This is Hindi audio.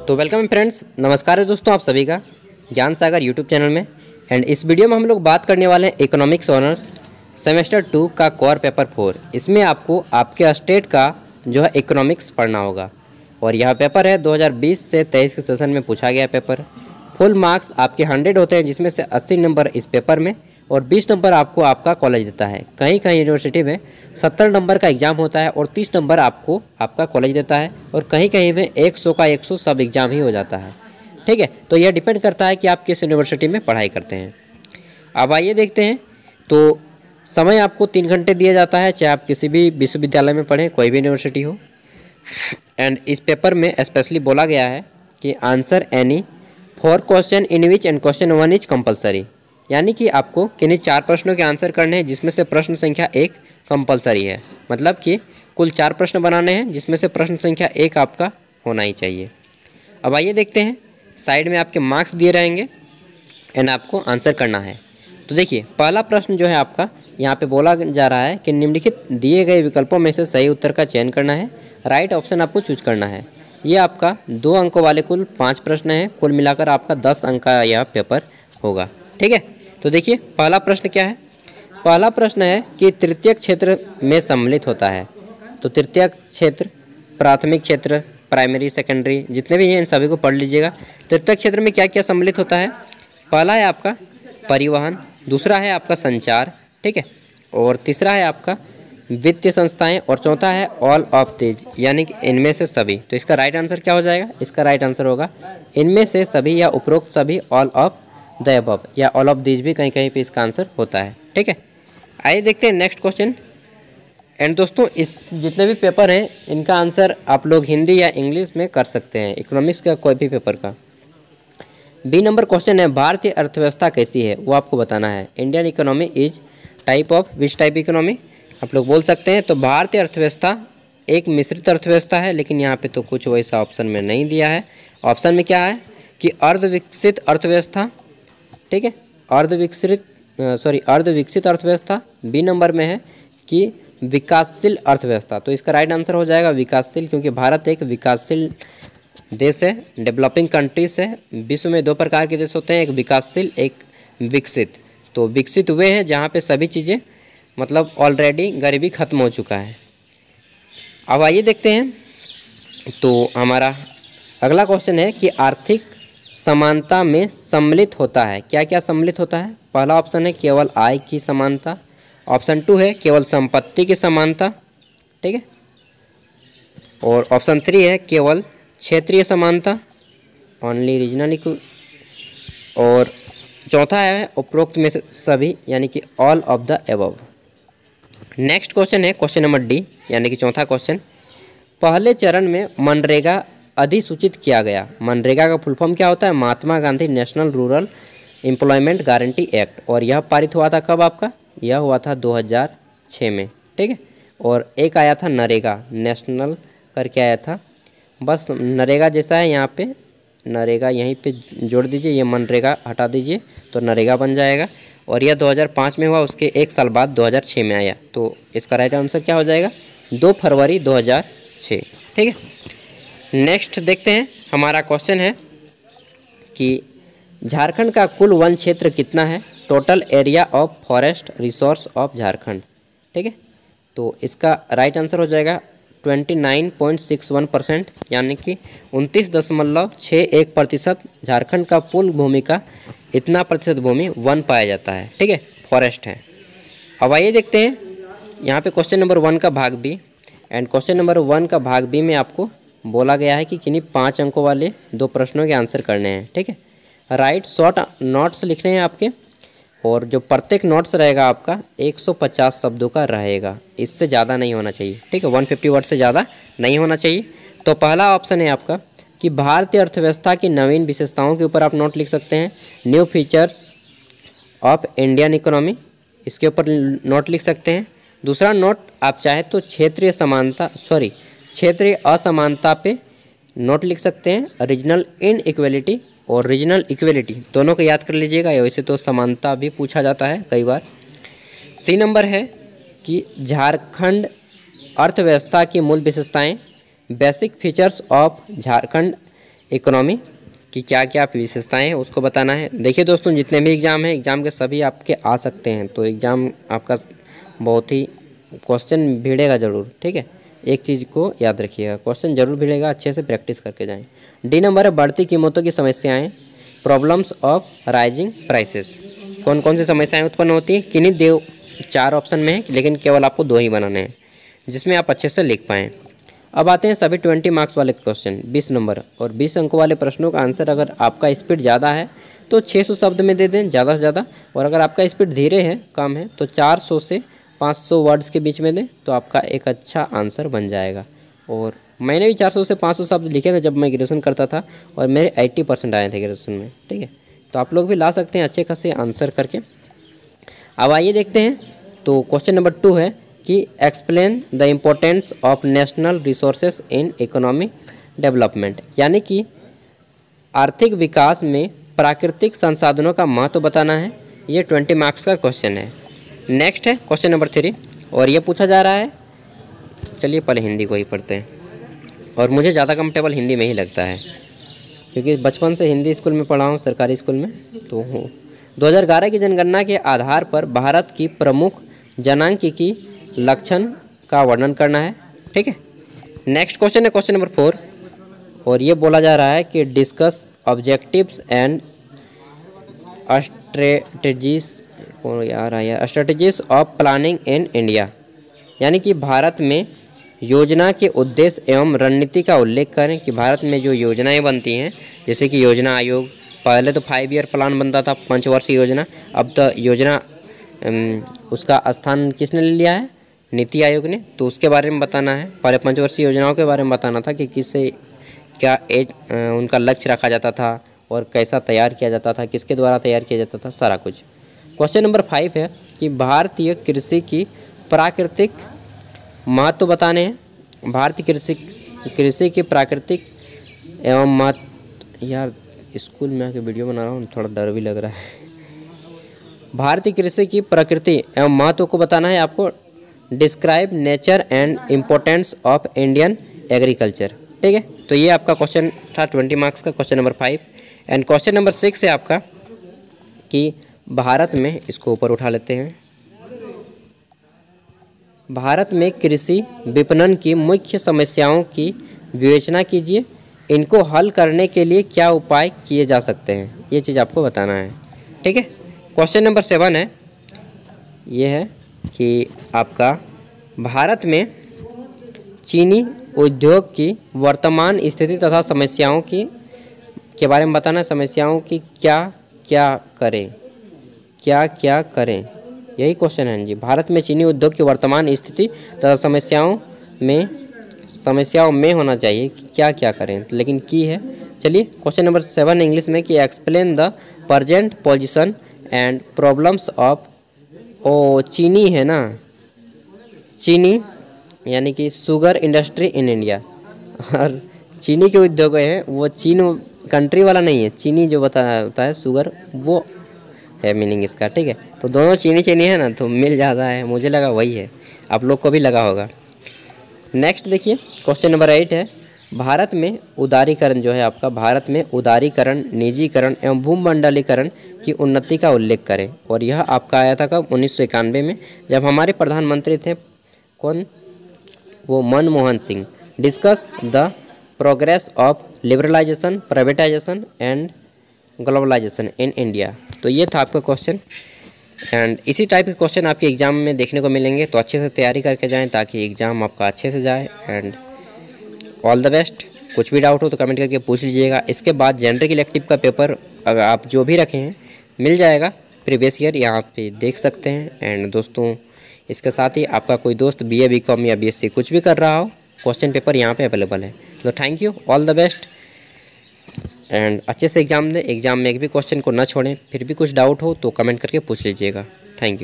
तो वेलकम फ्रेंड्स, नमस्कार है दोस्तों आप सभी का ज्ञान सागर यूट्यूब चैनल में। एंड इस वीडियो में हम लोग बात करने वाले हैं इकोनॉमिक्स ऑनर्स सेमेस्टर 2 का कोर पेपर 4। इसमें आपको आपके स्टेट का जो है इकोनॉमिक्स पढ़ना होगा और यह पेपर है 2020 से 23 के सेशन में पूछा गया पेपर। फुल मार्क्स आपके 100 होते हैं, जिसमें से 80 नंबर इस पेपर में और 20 नंबर आपको आपका कॉलेज देता है। कहीं कहीं यूनिवर्सिटी में 70 नंबर का एग्ज़ाम होता है और 30 नंबर आपको आपका कॉलेज देता है और कहीं कहीं में 100 का 100 सब एग्ज़ाम ही हो जाता है। ठीक है, तो यह डिपेंड करता है कि आप किस यूनिवर्सिटी में पढ़ाई करते हैं। अब आइए देखते हैं। तो समय आपको 3 घंटे दिया जाता है, चाहे आप किसी भी विश्वविद्यालय में पढ़ें, कोई भी यूनिवर्सिटी हो। एंड इस पेपर में स्पेशली बोला गया है कि answer any 4 question in which and question 1 is compulsory, यानी कि आपको किन्हीं 4 प्रश्नों के आंसर करने हैं, जिसमें से प्रश्न संख्या 1 कंपलसरी है। मतलब कि कुल 4 प्रश्न बनाने हैं, जिसमें से प्रश्न संख्या 1 आपका होना ही चाहिए। अब आइए देखते हैं, साइड में आपके मार्क्स दिए रहेंगे एंड आपको आंसर करना है। तो देखिए, पहला प्रश्न जो है आपका यहाँ पे बोला जा रहा है कि निम्नलिखित दिए गए विकल्पों में से सही उत्तर का चयन करना है, राइट ऑप्शन आपको चूज करना है। ये आपका 2 अंकों वाले कुल 5 प्रश्न हैं, कुल मिलाकर आपका 10 अंक का यह पेपर होगा। ठीक है, तो देखिए पहला प्रश्न क्या है। पहला प्रश्न है कि तृतीयक क्षेत्र में सम्मिलित होता है। तो तृतीयक क्षेत्र, प्राथमिक क्षेत्र, प्राइमरी, सेकेंडरी जितने भी हैं इन सभी को पढ़ लीजिएगा। तृतीयक क्षेत्र में क्या क्या सम्मिलित होता है। पहला है आपका परिवहन, दूसरा है आपका संचार, ठीक है, और तीसरा है आपका वित्तीय संस्थाएं और चौथा है ऑल ऑफ दीज, यानी कि इनमें से सभी। तो इसका राइट आंसर क्या हो जाएगा। इसका राइट आंसर होगा इनमें से सभी या उपरोक्त सभी, ऑल ऑफ द अबव, या ऑल ऑफ दीज भी कहीं कहीं पे इसका आंसर होता है। ठीक है, आइए देखते हैं नेक्स्ट क्वेश्चन। एंड दोस्तों, इस जितने भी पेपर हैं इनका आंसर आप लोग हिंदी या इंग्लिश में कर सकते हैं, इकोनॉमिक्स का कोई भी पेपर का। बी नंबर क्वेश्चन है, भारतीय अर्थव्यवस्था कैसी है वो आपको बताना है। Indian economy is type of which type economy, आप लोग बोल सकते हैं। तो भारतीय अर्थव्यवस्था एक मिश्रित अर्थव्यवस्था है, लेकिन यहाँ पे तो कुछ वैसा ऑप्शन में नहीं दिया है। ऑप्शन में क्या है कि अर्धविकसित अर्थव्यवस्था, ठीक है, अर्धविकसित अर्थव्यवस्था। बी नंबर में है कि विकासशील अर्थव्यवस्था। तो इसका राइट आंसर हो जाएगा विकासशील, क्योंकि भारत एक विकासशील देश है, डेवलपिंग कंट्रीज है। विश्व में 2 प्रकार के देश होते हैं, एक विकासशील, एक विकसित। तो विकसित हुए हैं जहाँ पे सभी चीज़ें मतलब ऑलरेडी गरीबी खत्म हो चुका है। अब आइए देखते हैं। तो हमारा अगला क्वेश्चन है कि आर्थिक समानता में सम्मिलित होता है। क्या क्या सम्मिलित होता है। पहला ऑप्शन है केवल आय की समानता, ऑप्शन 2 है केवल संपत्ति की समानता, ठीक है, और ऑप्शन 3 है केवल क्षेत्रीय समानता, ओनली रीजनल, और चौथा है उपरोक्त में से सभी, यानी कि all of the above. Next question है क्वेश्चन नंबर डी, यानी कि चौथा क्वेश्चन। पहले चरण में मनरेगा अधिसूचित किया गया। मनरेगा का फुल फॉर्म क्या होता है। Mahatma Gandhi national rural employment guarantee act, और यह पारित हुआ था कब आपका। यह हुआ था 2006 में, ठीक है। और एक आया था नरेगा, नेशनल करके आया था, बस नरेगा जैसा है, यहाँ पे नरेगा यहीं पे जोड़ दीजिए, ये मनरेगा हटा दीजिए तो नरेगा बन जाएगा। और यह 2005 में हुआ, उसके 1 साल बाद 2006 में आया। तो इसका राइट आंसर क्या हो जाएगा 2 फरवरी 2006, ठीक है। नेक्स्ट देखते हैं, हमारा क्वेश्चन है कि झारखंड का कुल वन क्षेत्र कितना है। Total area of forest resource of Jharkhand, ठीक है। तो इसका राइट आंसर हो जाएगा 29.61%, यानी कि 29.61% झारखंड का कुल भूमि का इतना प्रतिशत भूमि वन पाया जाता है, ठीक है, फॉरेस्ट है। अब आइए देखते हैं यहाँ पे क्वेश्चन नंबर 1 का भाग बी। एंड क्वेश्चन नंबर 1 का भाग बी में आपको बोला गया है कि किन्हीं 5 अंकों वाले 2 प्रश्नों के आंसर करने हैं, ठीक है। राइट शॉर्ट नोट्स लिखने हैं आपके, और जो प्रत्येक नोट्स रहेगा आपका 150 शब्दों का रहेगा, इससे ज़्यादा नहीं होना चाहिए, ठीक है, 150 वर्ड से ज़्यादा नहीं होना चाहिए। तो पहला ऑप्शन है आपका कि भारतीय अर्थव्यवस्था की नवीन विशेषताओं के ऊपर आप नोट लिख सकते हैं। New features of Indian economy, इसके ऊपर नोट लिख सकते हैं। दूसरा नोट आप चाहे तो क्षेत्रीय असमानता पे नोट लिख सकते हैं। रीजनल इनइक्वलिटी और रीजनल इक्वलिटी दोनों को याद कर लीजिएगा, वैसे तो समानता भी पूछा जाता है कई बार। सी नंबर है कि झारखंड अर्थव्यवस्था की मूल विशेषताएं, basic features of Jharkhand economy की क्या क्या विशेषताएं हैं उसको बताना है। देखिए दोस्तों, जितने भी एग्ज़ाम हैं, एग्ज़ाम के सभी आपके आ सकते हैं, तो एग्ज़ाम आपका बहुत ही क्वेश्चन भिड़ेगा ज़रूर, ठीक है। एक चीज़ को याद रखिएगा, क्वेश्चन जरूर भिड़ेगा, अच्छे से प्रैक्टिस करके जाएँ। डी नंबर है बढ़ती कीमतों की समस्याएँ, प्रॉब्लम्स ऑफ राइजिंग प्राइसेस। कौन कौन सी समस्याएं उत्पन्न होती हैं, किन्हीं दो 4 ऑप्शन में है, लेकिन केवल आपको 2 ही बनाने हैं जिसमें आप अच्छे से लिख पाएँ। अब आते हैं सभी 20 मार्क्स वाले क्वेश्चन, 20 नंबर और 20 अंकों वाले प्रश्नों का आंसर। अगर आपका स्पीड ज़्यादा है तो 600 शब्द में दे दें ज़्यादा से ज़्यादा, और अगर आपका स्पीड धीरे है, कम है, तो 400 से 500 वर्ड्स के बीच में दें, तो आपका एक अच्छा आंसर बन जाएगा। और मैंने भी 400 से 500 शब्द लिखे थे जब मैं ग्रेजुएशन करता था, और मेरे 80% आए थे ग्रेजुएशन में, ठीक है। तो आप लोग भी ला सकते हैं अच्छे खासे आंसर करके। अब आइए देखते हैं, तो क्वेश्चन नंबर 2 है कि explain the importance of national resources in economic development, यानी कि आर्थिक विकास में प्राकृतिक संसाधनों का महत्व बताना है। ये 20 मार्क्स का क्वेश्चन है। नेक्स्ट है क्वेश्चन नंबर 3, और ये पूछा जा रहा है, चलिए पहले हिंदी को ही पढ़ते हैं, और मुझे ज़्यादा कंफर्टेबल हिंदी में ही लगता है क्योंकि बचपन से हिंदी स्कूल में पढ़ा हूँ, सरकारी स्कूल में। तो 2011 की जनगणना के आधार पर भारत की प्रमुख जनांकिकी लक्षण का वर्णन करना है, ठीक है। नेक्स्ट क्वेश्चन है क्वेश्चन नंबर 4, और ये बोला जा रहा है कि discuss objectives and strategies of planning in India, यानी कि भारत में योजना के उद्देश्य एवं रणनीति का उल्लेख करें कि भारत में जो योजनाएं बनती हैं, जैसे कि योजना आयोग, पहले तो 5 ईयर प्लान बनता था, 5 वर्षीय योजना, अब तो योजना उसका स्थान किसने ले लिया है, नीति आयोग ने, तो उसके बारे में बताना है। पहले 5 वर्षीय योजनाओं के बारे में बताना था कि किससे क्या एज उनका लक्ष्य रखा जाता था और कैसा तैयार किया जाता था, किसके द्वारा तैयार किया जाता था, सारा कुछ। क्वेश्चन नंबर 5 है कि भारतीय कृषि की प्राकृतिक महत्व बताने हैं। भारतीय कृषि की प्राकृतिक एवं महत्व, यार स्कूल में आके वीडियो बना रहा हूँ, थोड़ा डर भी लग रहा है। भारतीय कृषि की प्रकृति एवं महत्व को बताना है आपको। Describe nature and importance of Indian agriculture, ठीक है। तो ये आपका क्वेश्चन था 20 मार्क्स का, question number 5। And question number 6 है आपका कि भारत में, इसको ऊपर उठा लेते हैं, भारत में कृषि विपणन की मुख्य समस्याओं की विवेचना कीजिए, इनको हल करने के लिए क्या उपाय किए जा सकते हैं, ये चीज़ आपको बताना है, ठीक है। क्वेश्चन नंबर 7 है, ये है कि आपका भारत में चीनी उद्योग की वर्तमान स्थिति तथा समस्याओं के बारे में बताना है। समस्याओं की क्या क्या करें, यही क्वेश्चन है जी। भारत में चीनी उद्योग की वर्तमान स्थिति तथा समस्याओं में होना चाहिए कि क्या क्या करें, लेकिन की है। चलिए क्वेश्चन नंबर 7 इंग्लिश में कि explain the present position and problems of, चीनी है ना, चीनी यानी कि शुगर इंडस्ट्री इन इंडिया, और चीनी के उद्योग हैं वो चीन कंट्री वाला नहीं है, चीनी जो होता है शुगर, वो है मीनिंग इसका, ठीक है। तो दोनों चीनी है ना, तो मिल जाता है, मुझे लगा वही है, आप लोग को भी लगा होगा। नेक्स्ट देखिए क्वेश्चन नंबर 8 है, भारत में उदारीकरण जो है आपका, भारत में उदारीकरण, निजीकरण एवं भूमंडलीकरण की उन्नति का उल्लेख करें। और यह आपका आया था कब, 1991 में, जब हमारे प्रधानमंत्री थे कौन, वो Manmohan Singh. Discuss the progress of liberalisation, privatisation and globalisation in India. तो ये था आपका क्वेश्चन, एंड इसी टाइप के क्वेश्चन आपके एग्जाम में देखने को मिलेंगे, तो अच्छे से तैयारी करके जाएं ताकि एग्ज़ाम आपका अच्छे से जाए। And all the best. कुछ भी डाउट हो तो कमेंट करके पूछ लीजिएगा। इसके बाद जनरल इलेक्टिव का पेपर अगर आप जो भी रखे हैं मिल जाएगा, प्रीवियस ईयर यहाँ पे देख सकते हैं। एंड दोस्तों इसके साथ ही आपका कोई दोस्त BA BCom या BSc कुछ भी कर रहा हो, क्वेश्चन पेपर यहाँ पे अवेलेबल है। तो thank you, all the best, and अच्छे से एग्ज़ाम दें। एग्ज़ाम में एक भी क्वेश्चन को ना छोड़ें। फिर भी कुछ डाउट हो तो कमेंट करके पूछ लीजिएगा। Thank you.